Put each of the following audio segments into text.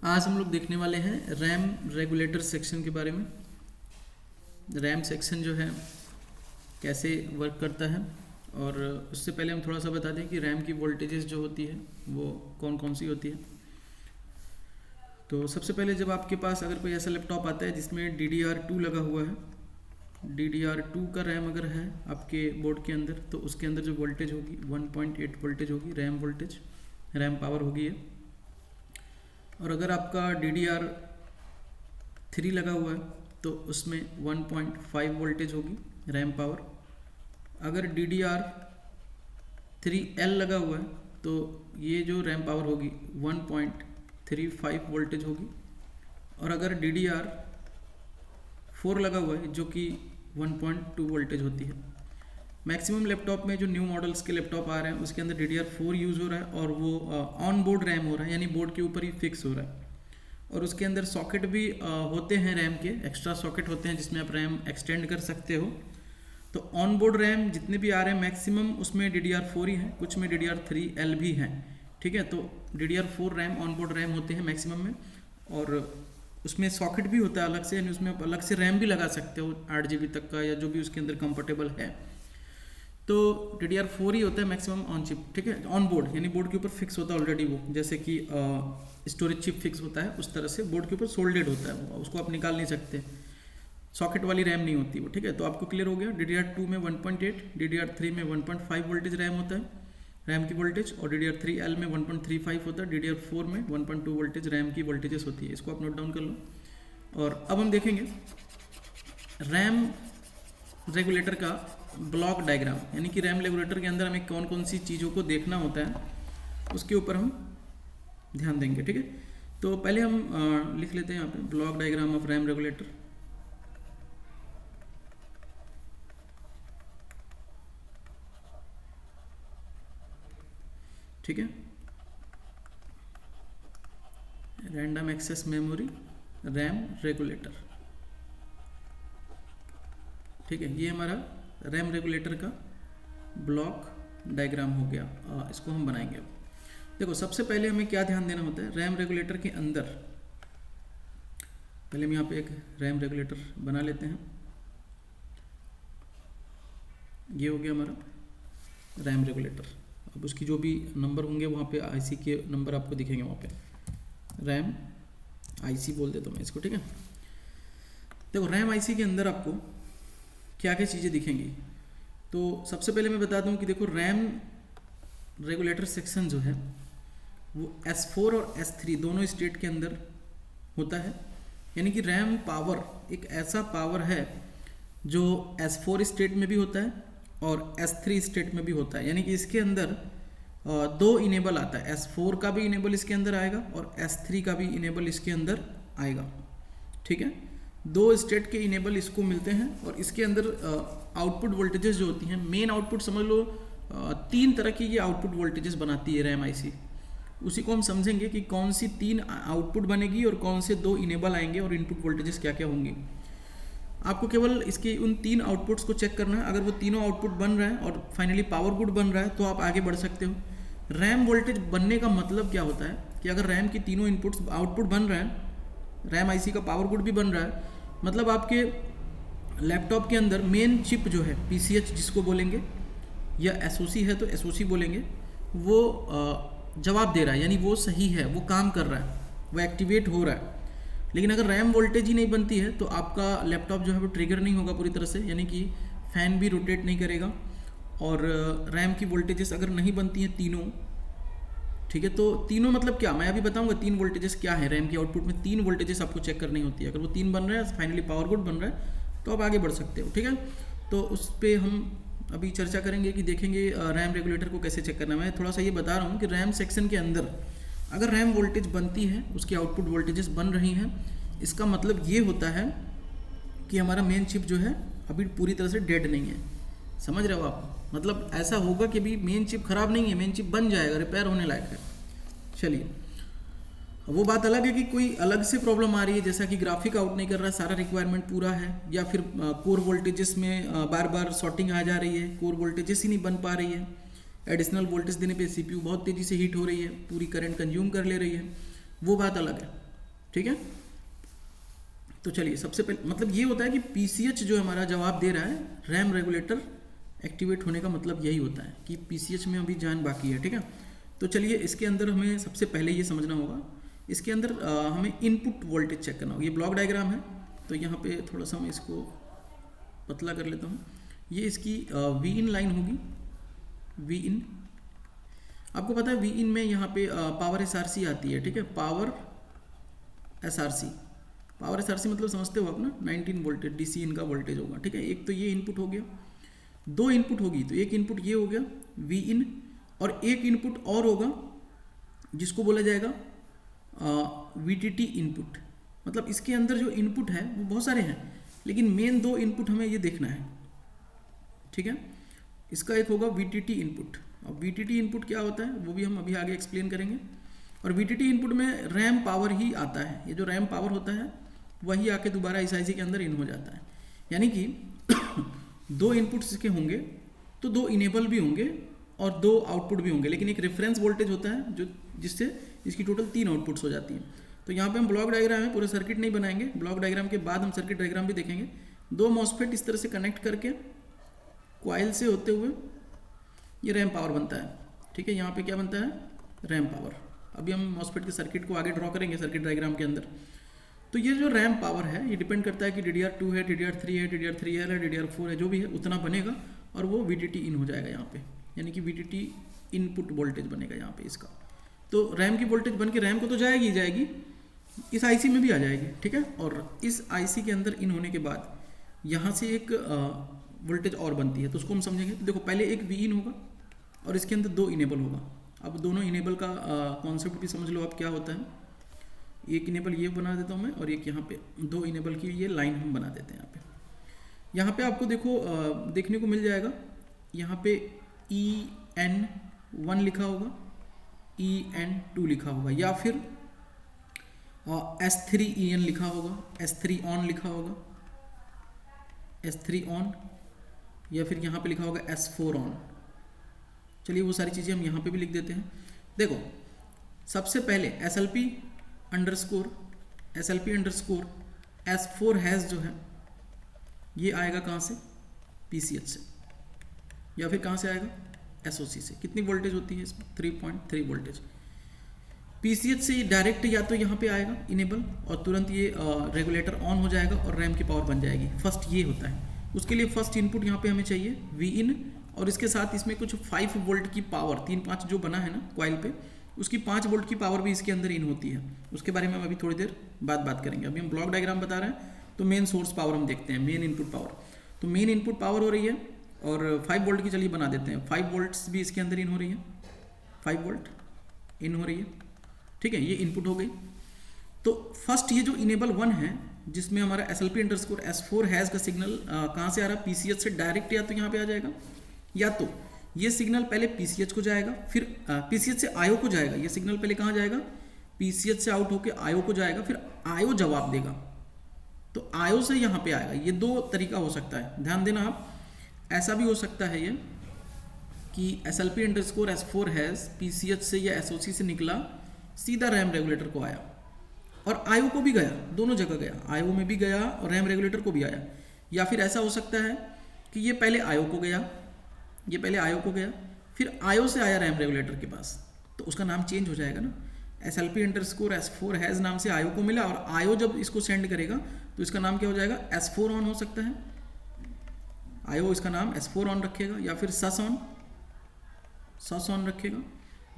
आज हम लोग देखने वाले हैं रैम रेगुलेटर सेक्शन के बारे में। रैम सेक्शन जो है कैसे वर्क करता है, और उससे पहले हम थोड़ा सा बता दें कि रैम की वोल्टेजेस जो होती है वो कौन कौन सी होती है। तो सबसे पहले जब आपके पास अगर कोई ऐसा लैपटॉप आता है जिसमें DDR2 लगा हुआ है, DDR2 का रैम अगर है आपके बोर्ड के अंदर, तो उसके अंदर जो वोल्टेज होगी 1.8 वोल्टेज होगी, रैम वोल्टेज, रैम पावर होगी ये। और अगर आपका DDR3 लगा हुआ है तो उसमें 1.5 वोल्टेज होगी, रैम पावर। अगर DDR3L लगा हुआ है तो ये जो रैम पावर होगी 1.35 वोल्टेज होगी। और अगर DDR4 लगा हुआ है जो कि 1.2 वोल्टेज होती है। मैक्सिमम लैपटॉप में जो न्यू मॉडल्स के लैपटॉप आ रहे हैं उसके अंदर DDR4 यूज़ हो रहा है, और वो ऑन बोर्ड रैम हो रहा है, यानी बोर्ड के ऊपर ही फिक्स हो रहा है। और उसके अंदर सॉकेट भी होते हैं, रैम के एक्स्ट्रा सॉकेट होते हैं जिसमें आप रैम एक्सटेंड कर सकते हो। तो ऑन बोर्ड रैम जितने भी आ रहे हैं मैक्सिमम उसमें DDR4 ही हैं, कुछ में DDR3L भी हैं, ठीक है। तो DDR4 RAM on board RAM होते हैं मैक्सिमम में, और उसमें सॉकेट भी होता है अलग से, यानी उसमें आप अलग से रैम भी लगा सकते हो 8 GB तक का, या जो भी उसके अंदर कंफर्टेबल है। तो DDR4 ही होता है मैक्सिमम ऑन चिप, ठीक है, ऑन बोर्ड, यानी बोर्ड के ऊपर फिक्स होता है ऑलरेडी वो, जैसे कि स्टोरेज चिप फिक्स होता है उस तरह से बोर्ड के ऊपर सोल्डेड होता है वो, उसको आप निकाल नहीं सकते, सॉकेट वाली रैम नहीं होती वो, ठीक है। तो आपको क्लियर हो गया, DDR2 में 1.8, DDR3 में 1.5 वोल्टेज रैम होता है, रैम की वोल्टेज, और DDR3L में 1.35 होता है, DDR4 में 1.2 वोल्टेज रैम की वोल्टेजेस होती है। इसको आप नोट डाउन कर लो। और अब हम देखेंगे रैम रेगुलेटर का ब्लॉक डायग्राम, यानी कि रैम रेगुलेटर के अंदर हमें कौन कौन सी चीज़ों को देखना होता है उसके ऊपर हम ध्यान देंगे, ठीक है। तो पहले हम लिख लेते हैं यहाँ पे block diagram of RAM regulator. ठीक है, random access memory RAM regulator, ठीक है, ये हमारा रैम रेगुलेटर का ब्लॉक डायग्राम हो गया। इसको हम बनाएंगे अब। देखो, सबसे पहले हमें क्या ध्यान देना होता है रैम रेगुलेटर के अंदर। पहले हम यहाँ पे एक रैम रेगुलेटर बना लेते हैं। ये हो गया हमारा रैम रेगुलेटर। अब उसकी जो भी नंबर होंगे वहाँ पे IC के नंबर आपको दिखेंगे वहाँ पे, रैम IC बोल देता हूँ मैं इसको, ठीक है। देखो, रैम IC के अंदर आपको क्या क्या चीज़ें दिखेंगी। तो सबसे पहले मैं बता दूं कि देखो, रैम रेगुलेटर सेक्शन जो है वो S4 और S3 दोनों स्टेट के अंदर होता है। यानी कि रैम पावर एक ऐसा पावर है जो S4 स्टेट में भी होता है और S3 स्टेट में भी होता है। यानी कि इसके अंदर दो इनेबल आता है, S4 का भी इनेबल इसके अंदर आएगा और S3 का भी इनेबल इसके अंदर आएगा, ठीक है। दो स्टेट के इनेबल इसको मिलते हैं, और इसके अंदर आउटपुट वोल्टेजेस जो होती हैं, मेन आउटपुट समझ लो 3 तरह की ये आउटपुट वोल्टेजेस बनाती है रैम IC। उसी को हम समझेंगे कि कौन सी 3 आउटपुट बनेगी और कौन से 2 इनेबल आएंगे, और इनपुट वोल्टेजेस क्या क्या होंगी। आपको केवल इसके उन 3 आउटपुट्स को चेक करना है। अगर वो तीनों आउटपुट बन रहा है और फाइनली पावर गुड बन रहा है तो आप आगे बढ़ सकते हो। रैम वोल्टेज बनने का मतलब क्या होता है कि अगर रैम की तीनों इनपुट्स आउटपुट बन रहा है, रैम IC का पावर गुड भी बन रहा है, मतलब आपके लैपटॉप के अंदर मेन चिप जो है PCH जिसको बोलेंगे, या SOC है तो SOC बोलेंगे, वो जवाब दे रहा है, यानी वो सही है, वो काम कर रहा है, वो एक्टिवेट हो रहा है। लेकिन अगर रैम वोल्टेज ही नहीं बनती है तो आपका लैपटॉप जो है वो ट्रिगर नहीं होगा पूरी तरह से, यानी कि फ़ैन भी रोटेट नहीं करेगा। और रैम की वोल्टेजेस अगर नहीं बनती हैं तीनों, ठीक है, तो तीनों मतलब क्या, मैं अभी बताऊंगा 3 वोल्टेजेस क्या है। रैम की आउटपुट में 3 वोल्टेजेस आपको चेक करनी होती है। अगर वो 3 बन रहे हैं, फाइनली पावर गुड बन रहा है, तो आप आगे बढ़ सकते हो, ठीक है। तो उस पर हम अभी चर्चा करेंगे कि देखेंगे रैम रेगुलेटर को कैसे चेक करना है। मैं थोड़ा सा ये बता रहा हूँ कि रैम सेक्शन के अंदर अगर रैम वोल्टेज बनती है, उसकी आउटपुट वोल्टेजेस बन रही हैं, इसका मतलब ये होता है कि हमारा मेन चिप जो है अभी पूरी तरह से डेड नहीं है। समझ रहे हो आप, मतलब ऐसा होगा कि अभी मेन चिप खराब नहीं है, मेन चिप बन जाएगा, रिपेयर होने लायक है। चलिए, वो बात अलग है कि कोई अलग से प्रॉब्लम आ रही है, जैसा कि ग्राफिक आउट नहीं कर रहा, सारा रिक्वायरमेंट पूरा है, या फिर कोर वोल्टेजेस में बार बार शॉर्टिंग आ जा रही है, कोर वोल्टेजेस ही नहीं बन पा रही है, एडिशनल वोल्टेज देने पे CPU बहुत तेज़ी से हीट हो रही है, पूरी करंट कंज्यूम कर ले रही है, वो बात अलग है, ठीक है। तो चलिए सबसे पहले मतलब ये होता है कि पीसीएच जो हमारा जवाब दे रहा है रैम रेगुलेटर एक्टिवेट होने का मतलब यही होता है कि पीसीएच में अभी जान बाकी है, ठीक है। तो चलिए इसके अंदर हमें सबसे पहले ये समझना होगा, इसके अंदर हमें इनपुट वोल्टेज चेक करना होगा। ये ब्लॉक डायग्राम है, तो यहाँ पे थोड़ा सा मैं इसको पतला कर लेता हूँ। ये इसकी वी इन लाइन होगी, वी इन। आपको पता है वी इन में यहाँ पे पावर एसआरसी आती है, ठीक है, पावर एसआरसी। पावर एसआरसी मतलब समझते हो आप ना, 19 वोल्टेज डीसी इनका वोल्टेज होगा, ठीक है। एक तो ये इनपुट हो गया, दो इनपुट होगी, तो एक इनपुट ये हो गया वी इन, और एक इनपुट और होगा जिसको बोला जाएगा वीटीटी इनपुट। मतलब इसके अंदर जो इनपुट है वो बहुत सारे हैं, लेकिन मेन दो इनपुट हमें ये देखना है, ठीक है। इसका एक होगा वीटीटी इनपुट, और वीटीटी इनपुट क्या होता है वो भी हम अभी आगे एक्सप्लेन करेंगे। और वीटीटी इनपुट में रैम पावर ही आता है, ये जो रैम पावर होता है वही आके दोबारा इस आईसी के अंदर इन हो जाता है। यानी कि दो इनपुट्स इसके होंगे तो दो इनेबल भी होंगे और दो आउटपुट भी होंगे, लेकिन एक रेफरेंस वोल्टेज होता है जो जिससे इसकी टोटल 3 आउटपुट्स हो जाती हैं। तो यहाँ पे हम ब्लॉक डायग्राम है, पूरा सर्किट नहीं बनाएंगे, ब्लॉक डायग्राम के बाद हम सर्किट डायग्राम भी देखेंगे। दो मॉसफेट इस तरह से कनेक्ट करके क्वाइल से होते हुए ये रैम पावर बनता है, ठीक है। यहाँ पे क्या बनता है रैम पावर। अभी हम मॉसफेट के सर्किट को आगे ड्रॉ करेंगे सर्किट डायग्राम के अंदर। तो ये जो रैम पावर है ये डिपेंड करता है कि DDR2 है, DDR3 है, DDR3L है, DDR4 है, जो भी है उतना बनेगा और वो VDT इन हो जाएगा यहाँ पे, यानी कि VDT इनपुट वोल्टेज बनेगा यहाँ पे इसका। तो रैम की वोल्टेज बन के रैम को तो जाएगी ही जाएगी, इस आईसी में भी आ जाएगी, ठीक है। और इस आईसी के अंदर इन होने के बाद यहाँ से एक वोल्टेज और बनती है, तो उसको हम समझेंगे। तो देखो पहले एक वी इन होगा और इसके अंदर दो इनेबल होगा। अब दोनों इनेबल का कॉन्सेप्ट भी समझ लो आप क्या होता है। एक इनेबल ये बना देता हूँ मैं, और एक यहाँ पे दो इनेबल की ये लाइन हम बना देते हैं यहाँ पे। यहाँ पे आपको देखो देखने को मिल जाएगा, यहाँ पे EN1 लिखा होगा, EN2 लिखा होगा, या फिर S3EN लिखा होगा, S3 ऑन लिखा होगा, S3 ऑन, या फिर यहाँ पे लिखा होगा S4 ऑन। चलिए वो सारी चीज़ें हम यहाँ पे भी लिख देते हैं। देखो सबसे पहले SLP अंडरस्कोर S4 हैज़ जो है ये आएगा कहाँ से, PCH से, या फिर कहाँ से आएगा SOC से। कितनी वोल्टेज होती है इसमें 3.3 वोल्टेज। PCH से डायरेक्ट या तो यहाँ पे आएगा इनेबल और तुरंत ये रेगुलेटर ऑन हो जाएगा और रैम की पावर बन जाएगी। फर्स्ट ये होता है, उसके लिए फर्स्ट इनपुट यहाँ पे हमें चाहिए वी इन, और इसके साथ इसमें कुछ 5 वोल्ट की पावर 3-5 जो बना है ना क्वाइल पे, उसकी 5 वोल्ट की पावर भी इसके अंदर इन होती है। उसके बारे में हम अभी थोड़ी देर बाद बात करेंगे। अभी हम ब्लॉक डायग्राम बता रहे हैं, तो मेन सोर्स पावर हम देखते हैं, मेन इनपुट पावर। तो मेन इनपुट पावर हो रही है और 5 वोल्ट की चलिए बना देते हैं, 5 वोल्ट्स भी इसके अंदर इन हो रही है, 5 वोल्ट इन हो रही है, ठीक है। ये इनपुट हो गई। तो फर्स्ट ये जो इनेबल 1 है जिसमें हमारा SLP_S4 हैज़ का सिग्नल कहाँ से आ रहा है, PCH से डायरेक्ट, या तो यहाँ पे आ जाएगा, या तो ये सिग्नल पहले PCH को जाएगा, फिर PCH से IO को जाएगा। ये सिग्नल पहले कहाँ जाएगा, PCH से आउट होकर IO को जाएगा, फिर IO जवाब देगा, तो IO से यहाँ पे आएगा। ये दो तरीका हो सकता है, ध्यान देना आप। ऐसा भी हो सकता है ये कि SLP_S4 हैज़ PCH से या SOC से निकला सीधा रैम रेगुलेटर को आया और IO को भी गया, दोनों जगह गया, IO में भी गया और रैम रेगुलेटर को भी आया। या फिर ऐसा हो सकता है कि ये पहले IO को गया, ये पहले IO को गया, फिर IO से आया रैम रेगुलेटर के पास, तो उसका नाम चेंज हो जाएगा ना। SLP_S4 हैज़ नाम से IO को मिला और IO जब इसको सेंड करेगा तो इसका नाम क्या हो जाएगा, S4 ऑन हो सकता है। IO इसका नाम S4 ऑन रखेगा, या फिर सस ऑन रखेगा,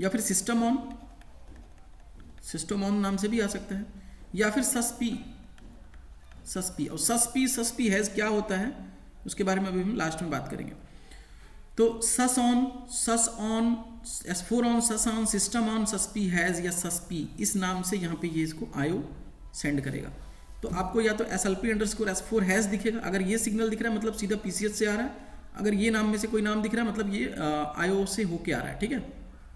या फिर सिस्टम ऑन नाम से भी आ सकता है, या फिर सस्पी। और सस्पी हैज़ क्या होता है उसके बारे में अभी हम लास्ट में बात करेंगे। तो सस ऑन, S4 ऑन, सस ऑन, सिस्टम ऑन, सस्पी हैज़ या सस्पी, इस नाम से यहाँ पे ये इसको IO सेंड करेगा। तो आपको या तो SLP_S4 हैज़ दिखेगा, अगर ये सिग्नल दिख रहा है मतलब सीधा PCH से आ रहा है, अगर ये नाम में से कोई नाम दिख रहा है मतलब ये IO से होके आ रहा है, ठीक है।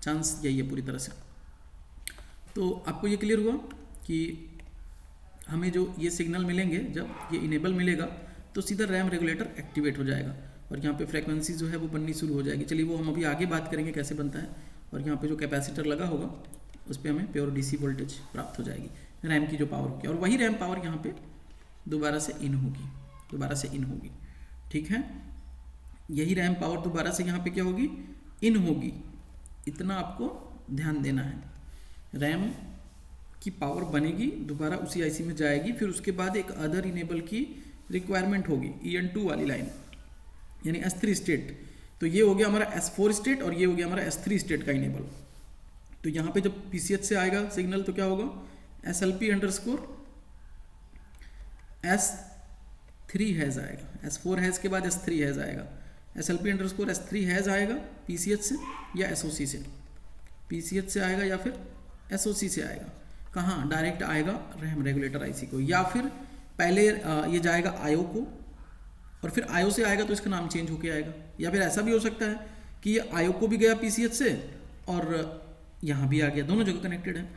चांस यही है पूरी तरह से। तो आपको ये क्लियर हुआ कि हमें जो ये सिग्नल मिलेंगे, जब ये इनेबल मिलेगा तो सीधा रैम रेगुलेटर एक्टिवेट हो जाएगा और यहाँ पे फ्रीक्वेंसी जो है वो बननी शुरू हो जाएगी। चलिए वो हम अभी आगे बात करेंगे कैसे बनता है। और यहाँ पे जो कैपेसिटर लगा होगा उस पर हमें प्योर DC वोल्टेज प्राप्त हो जाएगी। रैम की जो पावर होगी, और वही रैम पावर यहाँ पे दोबारा से इन होगी, ठीक है। यही रैम पावर दोबारा से यहाँ पे क्या होगी, इन होगी। इतना आपको ध्यान देना है। रैम की पावर बनेगी, दोबारा उसी आईसी में जाएगी, फिर उसके बाद एक अदर इनेबल की रिक्वायरमेंट होगी, EN2 वाली लाइन, यानी S3 स्टेट। तो ये हो गया हमारा S4 स्टेट और ये हो गया हमारा S3 स्टेट का इनेबल। तो यहाँ पे जब PCH से आएगा सिग्नल तो क्या होगा, SLP_S3 हैज़ आएगा, S4 हैज़ के बाद S3 हैज़ आएगा, SLP_S3 हैज़ आएगा PCH से या SOC से, PCH से आएगा या फिर SOC से आएगा। कहाँ डायरेक्ट आएगा, रैम रेगुलेटर आईसी को, या फिर पहले ये जाएगा IO को और फिर IO से आएगा तो इसका नाम चेंज होके आएगा, या फिर ऐसा भी हो सकता है कि ये IO को भी गया PCH से और यहाँ भी आ गया, दोनों जगह कनेक्टेड है।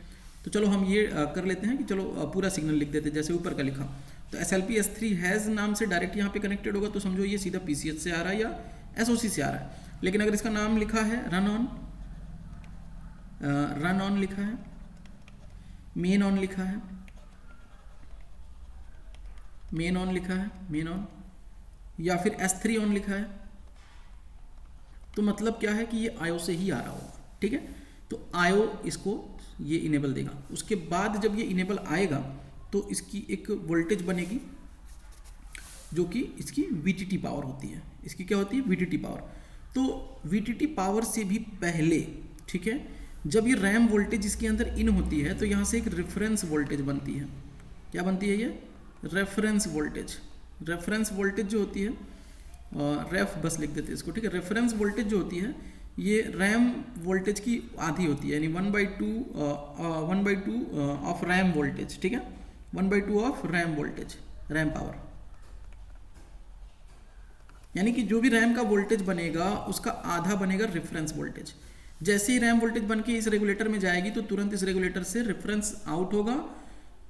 तो चलो हम ये कर लेते हैं कि चलो पूरा सिग्नल लिख देते हैं जैसे ऊपर का लिखा। तो SLP_S3 हैज़ नाम से डायरेक्ट यहाँ पे कनेक्टेड होगा, तो समझो ये सीधा PCH से आ रहा है या SOC से आ रहा है। लेकिन अगर इसका नाम लिखा है रन ऑन लिखा है, मेन ऑन लिखा है, मेन ऑन या फिर S3 ऑन लिखा है, तो मतलब क्या है कि ये IO से ही आ रहा होगा, ठीक है। तो IO इसको ये इनेबल देगा। उसके बाद जब ये इनेबल आएगा तो इसकी एक वोल्टेज बनेगी जो कि इसकी VTT पावर होती है। इसकी क्या होती है, VTT पावर। तो VTT पावर से भी पहले, ठीक है, जब ये रैम वोल्टेज इसके अंदर इन होती है तो यहाँ से एक रेफरेंस वोल्टेज बनती है। क्या बनती है ये, रेफरेंस वोल्टेज। रेफरेंस वोल्टेज जो होती है, रेफ बस लिख देते हैं इसको, ठीक है। रेफरेंस वोल्टेज जो होती है ये रैम वोल्टेज की आधी होती है, यानी 1/2 ऑफ रैम वोल्टेज, ठीक है, 1/2 of RAM voltage, RAM power. यानी कि जो भी रैम का वोल्टेज बनेगा उसका आधा बनेगा रेफरेंस वोल्टेज। जैसे ही रैम वोल्टेज बन के इस रेगुलेटर में जाएगी तो तुरंत इस रेगुलेटर से रेफरेंस आउट होगा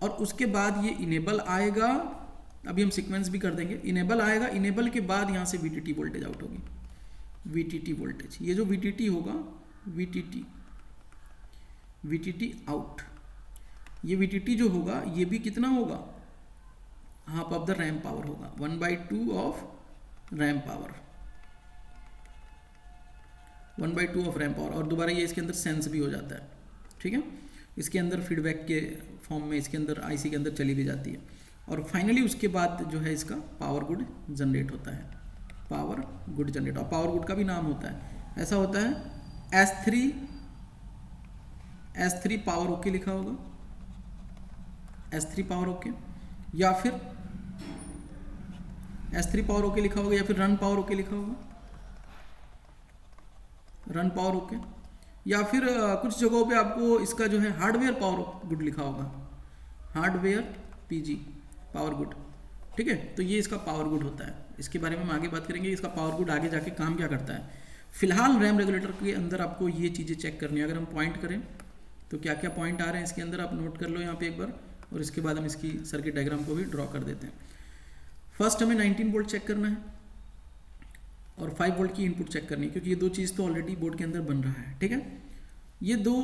और उसके बाद ये इनेबल आएगा। अभी हम सीक्वेंस भी कर देंगे। इनेबल आएगा, इनेबल के बाद यहाँ से VTT वोल्टेज आउट होगी, VTT वोल्टेज। ये जो VTT होगा, VTT आउट, ये VTT जो होगा ये भी कितना होगा, half of the RAM power होगा, 1/2 of RAM power, 1/2 of RAM power. और दोबारा ये इसके अंदर सेंस भी हो जाता है, ठीक है। इसके अंदर फीडबैक के फॉर्म में इसके अंदर आईसी के अंदर चली भी जाती है। और फाइनली उसके बाद जो है इसका पावर गुड जनरेट होता है, पावर गुड जनरेट। और पावर गुड का भी नाम होता है, ऐसा होता है S3 पावर ओके लिखा होगा, S3 पावर ओके, या फिर S3 पावर ओके लिखा होगा, या फिर रन पावर ओके लिखा होगा, रन पावर ओके, या फिर कुछ जगहों पे आपको इसका जो है हार्डवेयर पावर गुड लिखा होगा, हार्डवेयर PG पावर गुड, ठीक है। तो ये इसका पावर गुड होता है। इसके बारे में हम आगे बात करेंगे, इसका पावर गुड आगे जाके काम क्या करता है। फिलहाल रैम रेगुलेटर के अंदर आपको ये चीज़ें चेक करनी है। अगर हम पॉइंट करें तो क्या क्या पॉइंट आ रहे हैं इसके अंदर, आप नोट कर लो यहाँ पे एक बार, और इसके बाद हम इसकी सर्किट डायग्राम को भी ड्रॉ कर देते हैं। फर्स्ट हमें 19 वोल्ट चेक करना है और 5 वोल्ट की इनपुट चेक करनी है, क्योंकि ये दो चीज़ तो ऑलरेडी बोर्ड के अंदर बन रहा है, ठीक है। ये दो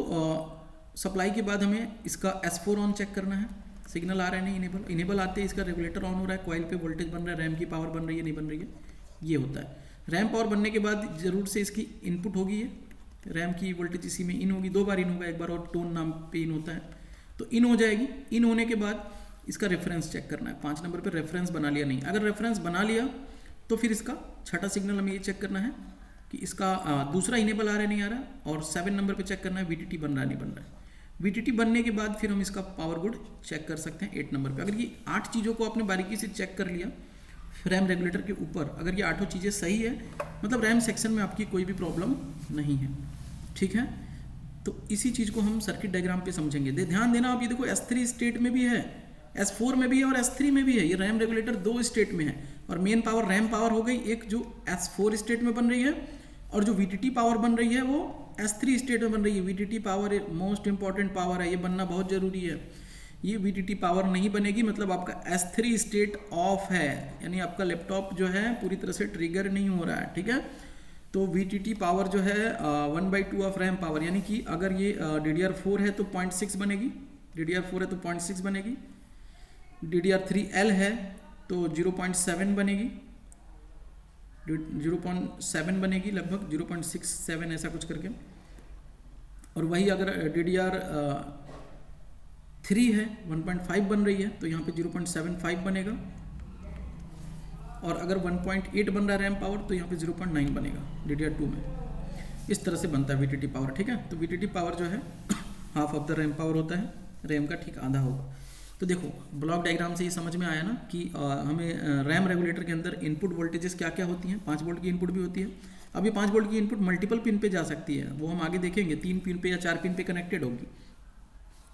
सप्लाई के बाद हमें इसका S4 ऑन चेक करना है। सिग्नल आ रहा है नहीं, इनेबल आते ही इसका रेगुलेटर ऑन हो रहा है, कॉइल पे वोल्टेज बन रहा है, रैम की पावर बन रही है नहीं बन रही है, ये होता है। रैम पावर बनने के बाद जरूर से इसकी इनपुट होगी, ये रैम की वोल्टेज इसी में इन होगी, 2 बार इन होगा, एक बार और टोन नाम पे इन होता है, तो इन हो जाएगी। इन होने के बाद इसका रेफरेंस चेक करना है, 5 नंबर पर रेफरेंस बना लिया नहीं, अगर रेफरेंस बना लिया तो फिर इसका छठा सिग्नल हमें ये चेक करना है कि इसका दूसरा इनेबल आ रहा है नहीं आ रहा, और 7 नंबर पे चेक करना है VTT बन रहा है नहीं बन रहा है। VTT बनने के बाद फिर हम इसका पावर गुड चेक कर सकते हैं 8 नंबर पे। अगर ये 8 चीज़ों को आपने बारीकी से चेक कर लिया रैम रेगुलेटर के ऊपर, अगर ये 8 चीज़ें सही है, मतलब रैम सेक्शन में आपकी कोई भी प्रॉब्लम नहीं है, ठीक है। तो इसी चीज़ को हम सर्किट डायग्राम पे समझेंगे। ध्यान देना आप, ये देखो S3 स्टेट में भी है, S4 में भी है और S3 में भी है। ये रैम रेगुलेटर 2 स्टेट में है, और मेन पावर रैम पावर हो गई एक जो S4 स्टेट में बन रही है, और जो VTT पावर बन रही है वो S3 स्टेट में बन रही है। VTT power most important power है, ये बनना बहुत ज़रूरी है। ये VTT पावर नहीं बनेगी मतलब आपका S3 स्टेट ऑफ है, यानी आपका लैपटॉप जो है पूरी तरह से ट्रिगर नहीं हो रहा है, ठीक है। तो VTT पावर जो है 1/2 ऑफ रैम पावर, यानी कि अगर ये DDR4 है तो 0.6 बनेगी, DDR4 है तो 0.6 बनेगी, DDR3L है तो 0.7 बनेगी, 0.7 बनेगी लगभग 0.67 ऐसा कुछ करके। और वही अगर DDR3 है 1.5 बन रही है तो यहाँ पे 0.75 बनेगा, और अगर 1.8 बन रहा है रैम पावर तो यहाँ पे 0.9 बनेगा DDR2 में। इस तरह से बनता है VTT पावर, ठीक है। तो VTT पावर जो है half of the RAM power होता है, रैम का ठीक आधा होगा। तो देखो ब्लॉक डायग्राम से ये समझ में आया ना कि हमें रैम रेगुलेटर के अंदर इनपुट वोल्टेजेस क्या क्या होती हैं। 5 वोल्ट की इनपुट भी होती है। अब ये 5 वोल्ट की इनपुट मल्टीपल पिन पे जा सकती है, वो हम आगे देखेंगे, 3 पिन पे या 4 पिन पे कनेक्टेड होगी,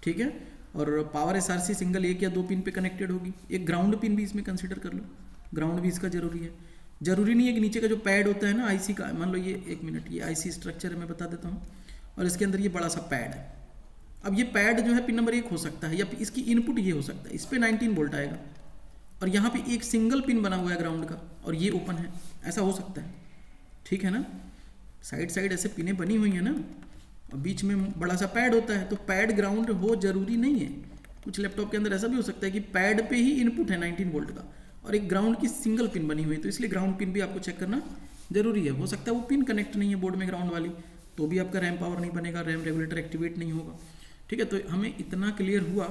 ठीक है। और पावर SRC सिंगल 1 या 2 पिन पे कनेक्टेड होगी। एक ग्राउंड पिन भी इसमें कंसिडर कर लो, ग्राउंड भी इसका जरूरी है। जरूरी नहीं है कि नीचे का जो पैड होता है ना आईसी का, मान लो ये 1 मिनट, ये आईसी स्ट्रक्चर है, मैं बता देता हूँ, और इसके अंदर ये बड़ा सा पैड है। अब ये पैड जो है पिन नंबर 1 हो सकता है, या इसकी इनपुट ये हो सकता है, इस पर 19 वोल्ट आएगा, और यहाँ पे एक सिंगल पिन बना हुआ है ग्राउंड का, और ये ओपन है, ऐसा हो सकता है, ठीक है ना। साइड साइड ऐसे पिनें बनी हुई हैं ना, और बीच में बड़ा सा पैड होता है, तो पैड ग्राउंड हो जरूरी नहीं है। कुछ लैपटॉप के अंदर ऐसा भी हो सकता है कि पैड पे ही इनपुट है 19 वोल्ट का, और एक ग्राउंड की सिंगल पिन बनी हुई है, तो इसलिए ग्राउंड पिन भी आपको चेक करना जरूरी है। हो सकता है वो पिन कनेक्ट नहीं है बोर्ड में ग्राउंड वाली, तो भी आपका रैम पावर नहीं बनेगा, रैम रेगुलेटर एक्टिवेट नहीं होगा, ठीक है। तो हमें इतना क्लियर हुआ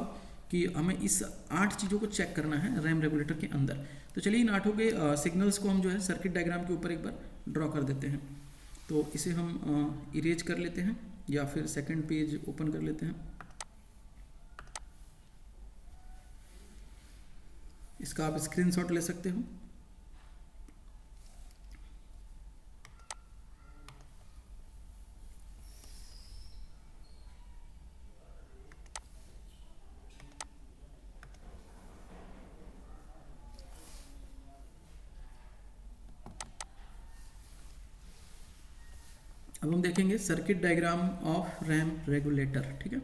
कि हमें इस 8 चीज़ों को चेक करना है रैम रेगुलेटर के अंदर। तो चलिए इन 8 के सिग्नल्स को हम जो है सर्किट डायग्राम के ऊपर एक बार ड्रॉ कर देते हैं। तो इसे हम इरेज कर लेते हैं, या फिर सेकंड पेज ओपन कर लेते हैं। इसका आप स्क्रीनशॉट ले सकते हो। अब हम देखेंगे circuit diagram of RAM regulator, ठीक है।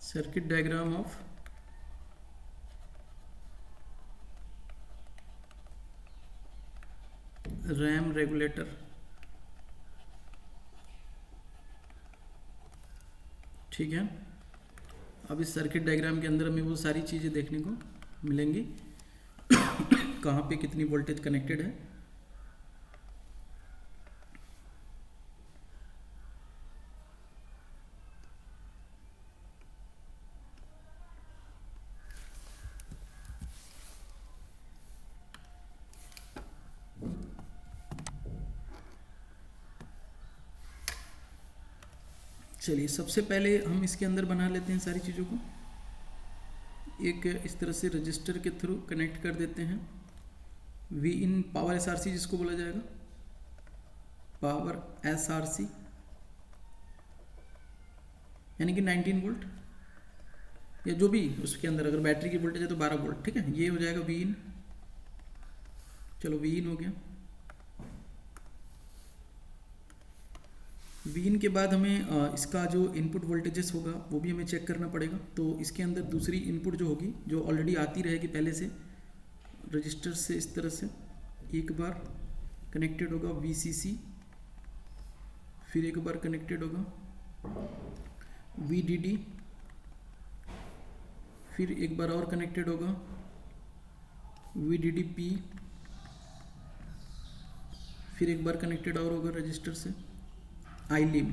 Circuit diagram of RAM regulator, ठीक है। अब इस सर्किट डायग्राम के अंदर हमें वो सारी चीज़ें देखने को मिलेंगी कहाँ पे कितनी वोल्टेज कनेक्टेड है, चलिए सबसे पहले हम इसके अंदर बना लेते हैं सारी चीज़ों को। एक इस तरह से रजिस्टर के थ्रू कनेक्ट कर देते हैं। वी इन पावर SRC जिसको बोला जाएगा, पावर SRC यानी कि 19 वोल्ट, या जो भी उसके अंदर, अगर बैटरी की वोल्टेज है तो 12 वोल्ट, ठीक है। ये हो जाएगा वी इन। चलो वी इन हो गया। वी इन के बाद हमें इसका जो इनपुट वोल्टेजेस होगा वो भी हमें चेक करना पड़ेगा। तो इसके अंदर दूसरी इनपुट जो होगी, जो ऑलरेडी आती रहेगी पहले से रजिस्टर से, इस तरह से एक बार कनेक्टेड होगा VCC, फिर एक बार कनेक्टेड होगा VDD, फिर एक बार और कनेक्टेड होगा VDDP, फिर एक बार कनेक्टेड और होगा रजिस्टर से ILIM,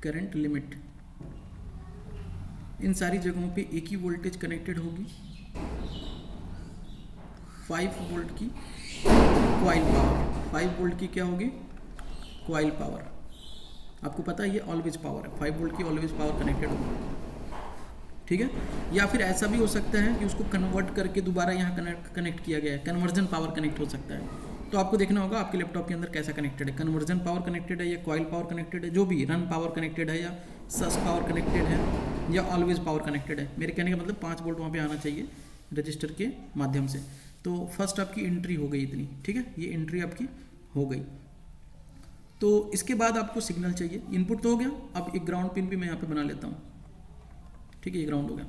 करंट लिमिट। इन सारी जगहों पे एक ही वोल्टेज कनेक्टेड होगी, 5 वोल्ट की कॉइल पावर। 5 वोल्ट की क्या होगी? Coil power. आपको पता है ये ऑलवेज पावर है, 5 वोल्ट की ऑलवेज पावर कनेक्टेड होगी, ठीक है। या फिर ऐसा भी हो सकता है कि उसको कन्वर्ट करके दोबारा यहाँ कनेक्ट किया गया है, कन्वर्जन पावर कनेक्ट हो सकता है। तो आपको देखना होगा आपके लैपटॉप के अंदर कैसा कनेक्टेड है, कन्वर्जन पावर कनेक्टेड है या कॉइल पावर कनेक्टेड है, जो भी रन पावर कनेक्टेड है या सस पावर कनेक्टेड है या ऑलवेज पावर कनेक्टेड है। मेरे कहने का मतलब 5 वोल्ट वहाँ पे आना चाहिए रजिस्टर के माध्यम से। तो फर्स्ट आपकी एंट्री हो गई इतनी, ठीक है, ये एंट्री आपकी हो गई। तो इसके बाद आपको सिग्नल चाहिए, इनपुट तो हो गया। अब एक ग्राउंड पिन भी मैं यहाँ पे बना लेता हूँ, ठीक है, ये ग्राउंड हो गया।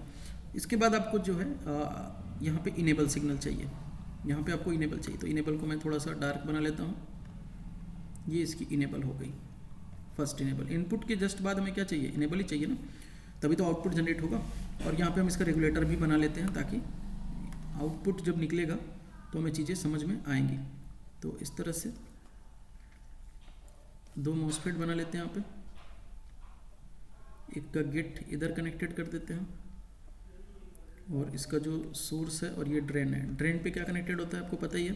इसके बाद आपको जो है यहाँ पे इनेबल सिग्नल चाहिए, यहाँ पे आपको इनेबल चाहिए। तो इनेबल को मैं थोड़ा सा डार्क बना लेता हूँ, ये इसकी इनेबल हो गई, फर्स्ट इनेबल। इनपुट के जस्ट बाद हमें क्या चाहिए, इनेबल ही चाहिए ना, तभी तो आउटपुट जनरेट होगा। और यहाँ पे हम इसका रेगुलेटर भी बना लेते हैं ताकि आउटपुट जब निकलेगा तो हमें चीज़ें समझ में आएंगी। तो इस तरह से 2 मॉसफेट बना लेते हैं यहाँ पे, एक का गेट इधर कनेक्टेड कर देते हैं, और इसका जो सोर्स है और ये ड्रेन है, ड्रेन पे क्या कनेक्टेड होता है आपको पता ही है,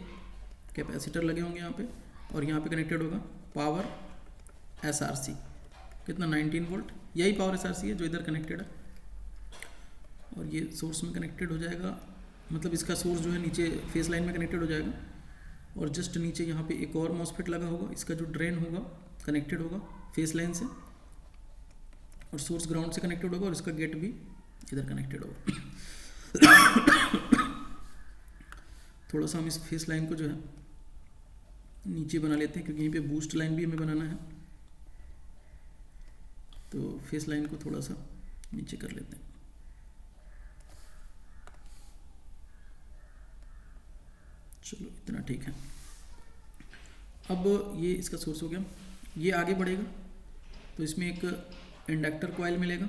कैपेसिटर लगे होंगे यहाँ पे, और यहाँ पे कनेक्टेड होगा पावर SRC, कितना 19 वोल्ट, यही पावर SRC है जो इधर कनेक्टेड है। और ये सोर्स में कनेक्टेड हो जाएगा, मतलब इसका सोर्स जो है नीचे फेस लाइन में कनेक्टेड हो जाएगा, और जस्ट नीचे यहाँ पे एक और मॉसफेट लगा होगा, इसका जो ड्रेन होगा कनेक्टेड होगा फेस लाइन से, और सोर्स ग्राउंड से कनेक्टेड होगा, और इसका गेट भी इधर कनेक्टेड होगा। थोड़ा सा हम इस फेस लाइन को जो है नीचे बना लेते हैं, क्योंकि यहीं पे बूस्ट लाइन भी हमें बनाना है, तो फेस लाइन को थोड़ा सा नीचे कर लेते हैं। चलो इतना ठीक है। अब ये इसका सोर्स हो गया, ये आगे बढ़ेगा तो इसमें एक इंडक्टर कॉइल मिलेगा,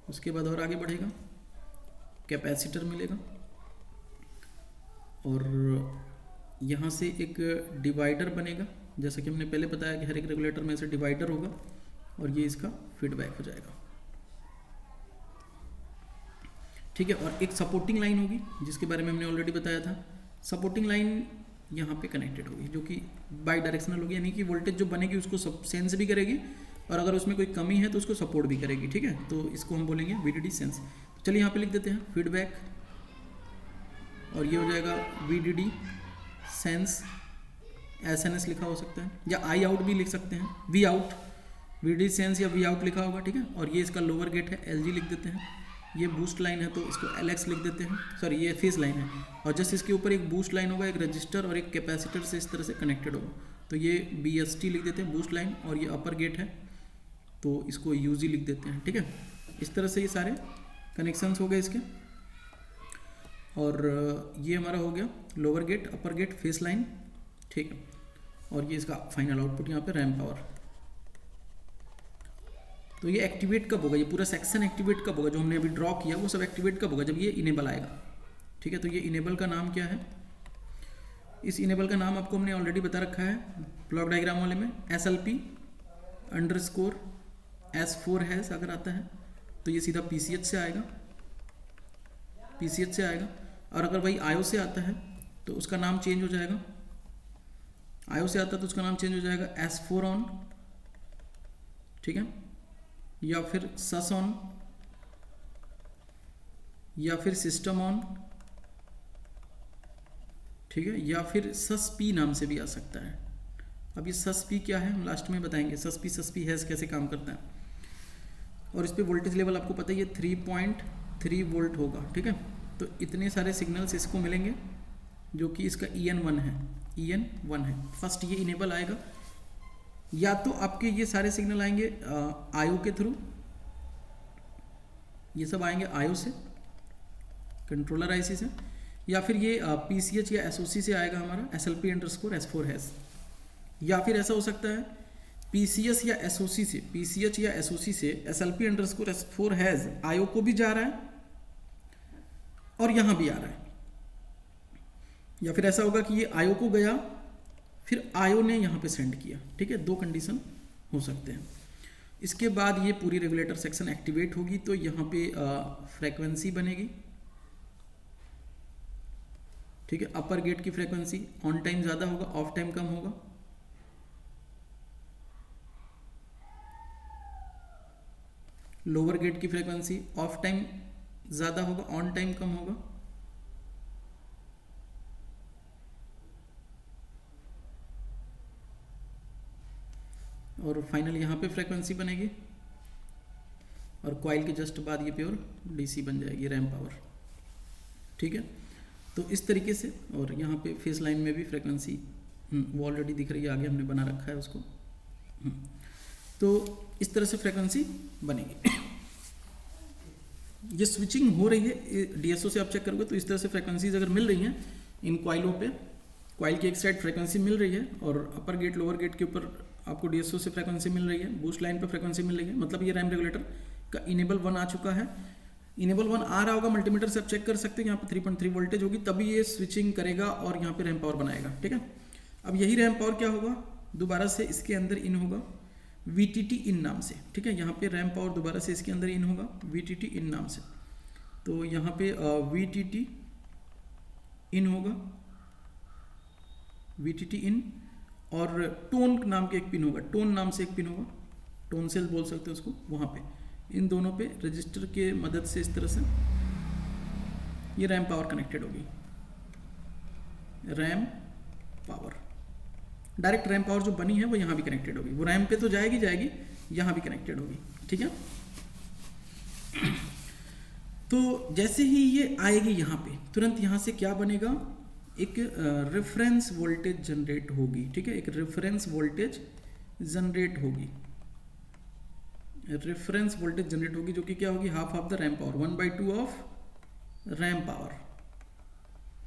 उसके बाद और आगे बढ़ेगा कैपेसिटर मिलेगा, और यहाँ से एक डिवाइडर बनेगा, जैसा कि हमने पहले बताया कि हर एक रेगुलेटर में से डिवाइडर होगा, और ये इसका फीडबैक हो जाएगा। ठीक है, और एक सपोर्टिंग लाइन होगी जिसके बारे में हमने ऑलरेडी बताया था। सपोर्टिंग लाइन यहाँ पे कनेक्टेड होगी, जो कि बाई डायरेक्शनल होगी, यानी कि वोल्टेज जो बनेगी उसको सेंस भी करेगी, और अगर उसमें कोई कमी है तो उसको सपोर्ट भी करेगी। ठीक है, तो इसको हम बोलेंगे VDD सेंस। तो चलिए यहाँ पे लिख देते हैं फीडबैक, और ये हो जाएगा VDD सेंस, SNS लिखा हो सकता है, या I out भी लिख सकते हैं, V out, VDD सेंस या V out लिखा होगा। ठीक है, और ये इसका लोअर गेट है, LG लिख देते हैं। ये बूस्ट लाइन है तो इसको LX लिख देते हैं, सॉरी ये फेस लाइन है, और जस्ट इसके ऊपर एक बूस्ट लाइन होगा, एक रजिस्टर और एक कैपेसिटर से इस तरह से कनेक्टेड होगा, तो ये BST लिख देते हैं बूस्ट लाइन, और ये अपर गेट है तो इसको UG लिख देते हैं। ठीक है, इस तरह से ये सारे कनेक्शंस हो गए इसके, और ये हमारा हो गया लोअर गेट, अपर गेट, फेस लाइन। ठीक है, और ये इसका फाइनल आउटपुट यहाँ पे रैम पावर। तो ये एक्टिवेट कब होगा, ये पूरा सेक्शन एक्टिवेट कब होगा, जो हमने अभी ड्रॉ किया वो सब एक्टिवेट कब होगा, जब ये इनेबल आएगा। ठीक है, तो ये इनेबल का नाम क्या है, इस इनेबल का नाम आपको हमने ऑलरेडी बता रखा है ब्लॉक डायग्राम वाले में, SLP_S4 अगर आता है तो ये सीधा PCH से आएगा, PCH से आएगा, और अगर भाई IO से आता है तो उसका नाम चेंज हो जाएगा, IO से आता है तो उसका नाम चेंज हो जाएगा S4 ऑन, ठीक है, या फिर सस ऑन, या फिर सिस्टम ऑन, ठीक है, या फिर सस पी नाम से भी आ सकता है। अब ये सस पी क्या है हम लास्ट में बताएंगे, सस पी हैज़ कैसे काम करता है। और इस पे वोल्टेज लेवल आपको पता ही है 3.3 वोल्ट होगा। ठीक है, तो इतने सारे सिग्नल्स इसको मिलेंगे, जो कि इसका EN1 है, EN1 है। फर्स्ट ये इनेबल आएगा, या तो आपके ये सारे सिग्नल आएंगे IO के थ्रू, ये सब आएंगे IO से, कंट्रोलर IC से, या फिर ये PCH या SOC से आएगा हमारा SLP_S4 हैज़, या फिर ऐसा हो सकता है PCH या SOC से SLP_S4 हैज़ IO को भी जा रहा है और यहाँ भी आ रहा है, या फिर ऐसा होगा कि ये IO को गया फिर IO ने यहाँ पे सेंड किया। ठीक है, 2 कंडीशन हो सकते हैं। इसके बाद ये पूरी रेगुलेटर सेक्शन एक्टिवेट होगी, तो यहाँ पे फ्रीक्वेंसी बनेगी। ठीक है, अपर गेट की फ्रीक्वेंसी ऑन टाइम ज़्यादा होगा, ऑफ टाइम कम होगा। लोअर गेट की फ्रीक्वेंसी ऑफ टाइम ज़्यादा होगा, ऑन टाइम कम होगा। और फाइनल यहाँ पे फ्रीक्वेंसी बनेगी, और कॉइल के जस्ट बाद ये प्योर DC बन जाएगी, रैम पावर। ठीक है, तो इस तरीके से, और यहाँ पे फेस लाइन में भी फ्रीक्वेंसी वो ऑलरेडी दिख रही है, आगे हमने बना रखा है उसको। तो इस तरह से फ्रीक्वेंसी बनेगी। ये स्विचिंग हो रही है डीएसओ से आप चेक करोगे तो इस तरह से फ्रिक्वेंसीज अगर मिल रही हैं इन क्वाइलों पे, क्वाइल की एक साइड फ्रिक्वेंसी मिल रही है और अपर गेट लोअर गेट के ऊपर आपको डीएसओ से फ्रिक्वेंसी मिल रही है, बूस्ट लाइन पे फ्रिक्वेंसी मिल रही है, मतलब ये रैम रेगुलेटर का इनेबल 1 आ चुका है। इनेबल 1 आ रहा होगा, मल्टीमीटर से आप चेक कर सकते हैं, यहाँ पे 3.3 वोल्टेज होगी, तभी ये स्विचिंग करेगा और यहाँ पे रैम पावर बनाएगा। ठीक है, अब यही रैम पावर क्या होगा, दोबारा से इसके अंदर इन होगा VTT इन नाम से। ठीक है, यहाँ पे रैम पावर दोबारा से इसके अंदर इन होगा VTT इन नाम से, तो यहाँ पे VTT इन होगा, VTT इन, और टोन नाम के एक पिन होगा, टोन नाम से एक पिन होगा, टोन सेल बोल सकते हैं उसको, वहाँ पे इन दोनों पे रजिस्टर के मदद से इस तरह से ये रैम पावर कनेक्टेड होगी। RAM power, direct RAM power जो बनी है वो यहाँ भी कनेक्टेड होगी, वो रैम पे तो जाएगी यहाँ भी कनेक्टेड होगी। ठीक है, तो जैसे ही ये आएगी यहाँ पे तुरंत यहाँ से क्या बनेगा, एक रेफरेंस वोल्टेज जनरेट होगी। ठीक है, एक रेफरेंस वोल्टेज जनरेट होगी, रेफरेंस वोल्टेज जनरेट होगी जो कि क्या होगी, half of the RAM power, 1/2 of RAM power.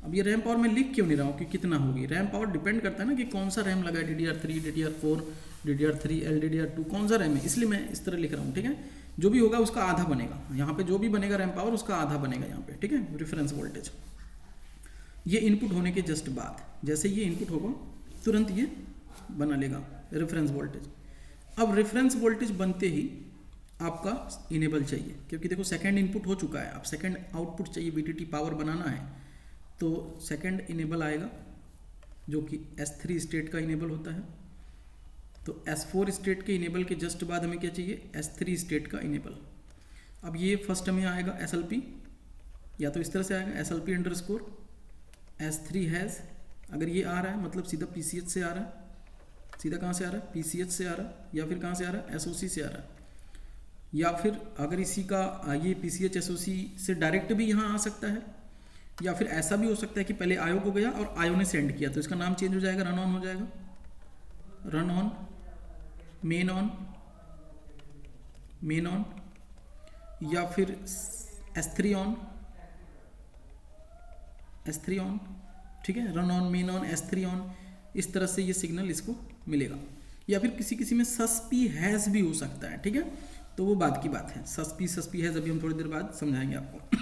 अब ये रैम पावर मैं लिख क्यों नहीं रहा हूँ कि कितना होगी, रैम पावर डिपेंड करता है ना कि कौन सा रैम लगा है, DDR3, DDR4, DDR3, LDDR2, कौन सा रैम है, इसलिए मैं इस तरह लिख रहा हूँ। ठीक है, जो भी होगा उसका आधा बनेगा, यहाँ पे जो भी बनेगा रैम पावर उसका आधा बनेगा यहाँ पे। ठीक है, रेफरेंस वोल्टेज ये इनपुट होने के जस्ट बाद, जैसे ये इनपुट होगा तुरंत ये बना लेगा रेफरेंस वोल्टेज। अब रेफरेंस वोल्टेज बनते ही आपका इनेबल चाहिए, क्योंकि देखो सेकंड इनपुट हो चुका है, अब सेकंड आउटपुट चाहिए, VTT पावर बनाना है, तो सेकंड इनेबल आएगा जो कि S3 स्टेट का इनेबल होता है। तो S4 स्टेट के इनेबल के जस्ट बाद हमें क्या चाहिए, S3 स्टेट का इनेबल। अब ये फर्स्ट हमें आएगा SLP, या तो इस तरह से आएगा SLP_ S3 हैज़, अगर ये आ रहा है मतलब सीधा PCH से आ रहा है, सीधा कहाँ से आ रहा है, PCH से आ रहा है, या फिर कहाँ से आ रहा है, SOC से आ रहा है, या फिर अगर इसी का ये PCH SOC से डायरेक्ट भी यहाँ आ सकता है, या फिर ऐसा भी हो सकता है कि पहले आयो को गया और आयो ने सेंड किया, तो इसका नाम चेंज हो जाएगा, रन ऑन हो जाएगा, run on, main on, main on, या फिर S3 ऑन, S3 ऑन। ठीक है, run on, main on, S3 on, इस तरह से ये सिग्नल इसको मिलेगा। या फिर किसी किसी में सस्पी हैज़ भी हो सकता है। ठीक है, तो वो बाद की बात है, सस्पी हैज़ अभी हम थोड़ी देर बाद समझाएंगे आपको।